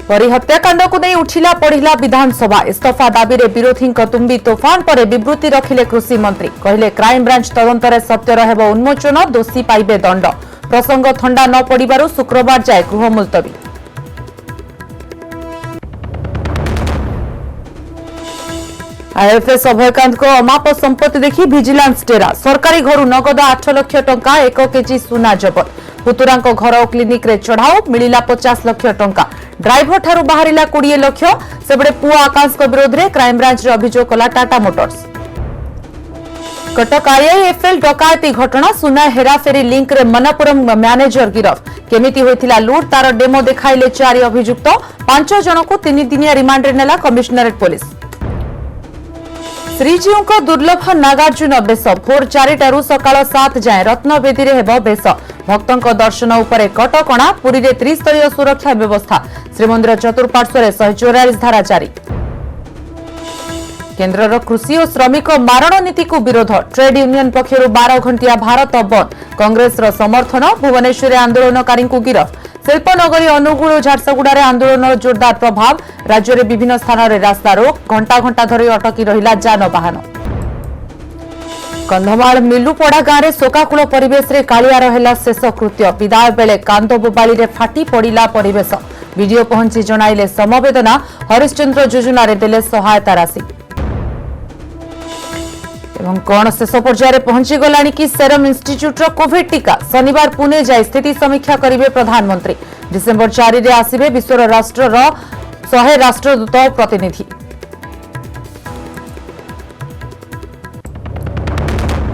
परी हत्याकांड को नहीं उठिला पढ़िला विधानसभा इस्तीफा दाबी रे विरोधी तुम्बी तोफान पर विवृत्ति रखिले कृषि मंत्री कहले क्राइमब्रांच तदंतर सत्य रहब उन्मोचन दोषी पाइबे दंड प्रसंग थंडा न पड़िबारु शुक्रवार जाए गृह मुलतवी। आईएफएस अभयकांत को अमाप संपत्ति देखि विजिलेंस डेरा सरकारी घरु नगद 8 लाख टंका 1 केजी सुना जबत पुतुरा घर और क्लिनिक रे चढ़ाओ मिलिला 50 लाख टंका ड्राइवर ठारू बाहरिला 20 लाख सेबडे पुआ आकाश विरोध में क्राइमब्रांच अभियोग कला टाटा मोटर्स। कटक आईआईएफएल डकायती घटना सुना हेराफेरी लिंक रे मनापुरम मैनेजर गिरफ केमिति होइथिला लूट तार डेमो देखाइले 4 अभियुक्त 5 जन को 3 दिनिया रिमांड रे नेला कमिश्नरेट पुलिस। श्रीजीव को दुर्लभ नागार्जुन बेश भोर 4टारू सकाळ 7 जाए रत्नवेदी रे हेबो बेश भक्तों दर्शन उपरे कटकणा पुरी रे त्रिस्तरीय सुरक्षा व्यवस्था श्रीमंदिर चतुर्पार्श्व 144 धारा जारी। केन्द्र कृषि और श्रमिक मारण नीति को विरोध ट्रेड यूनियन पक्षर 12 घंटिया भारत बंद कांग्रेस समर्थन भुवनेश्वर आंदोलनकारी को गिरफ शिल्पनगरी अनुगुल और झारसुगुड़ा आंदोलन जोरदार प्रभाव राज्य में विभिन्न स्थान में रास्ता रोक घंटा घंटा धरी अटकी रहिला जानवाहन। कंधमाल मिलुपड़ा गांव में शोकाकूल परिवेश रे कालियार हेला शेष कृत्य विदाय बेले कांद बोबाली रे फाटी पड़िला परिवेश वीडियो पहुंची जणाइले समवेदना हरिश्चंद्र योजना रे देले सहायता राशि। एवं कौन शेष पर्यायर पहुंची गलानी कि सेरम इंस्टीट्यूट रो कोविड टीका शनिवार पुणे जाए स्थिति समीक्षा करिवे प्रधानमंत्री डिसेंबर 4 रे आसिबे विश्वर राष्ट्र 100 राष्ट्रदूत प्रतिनिधि।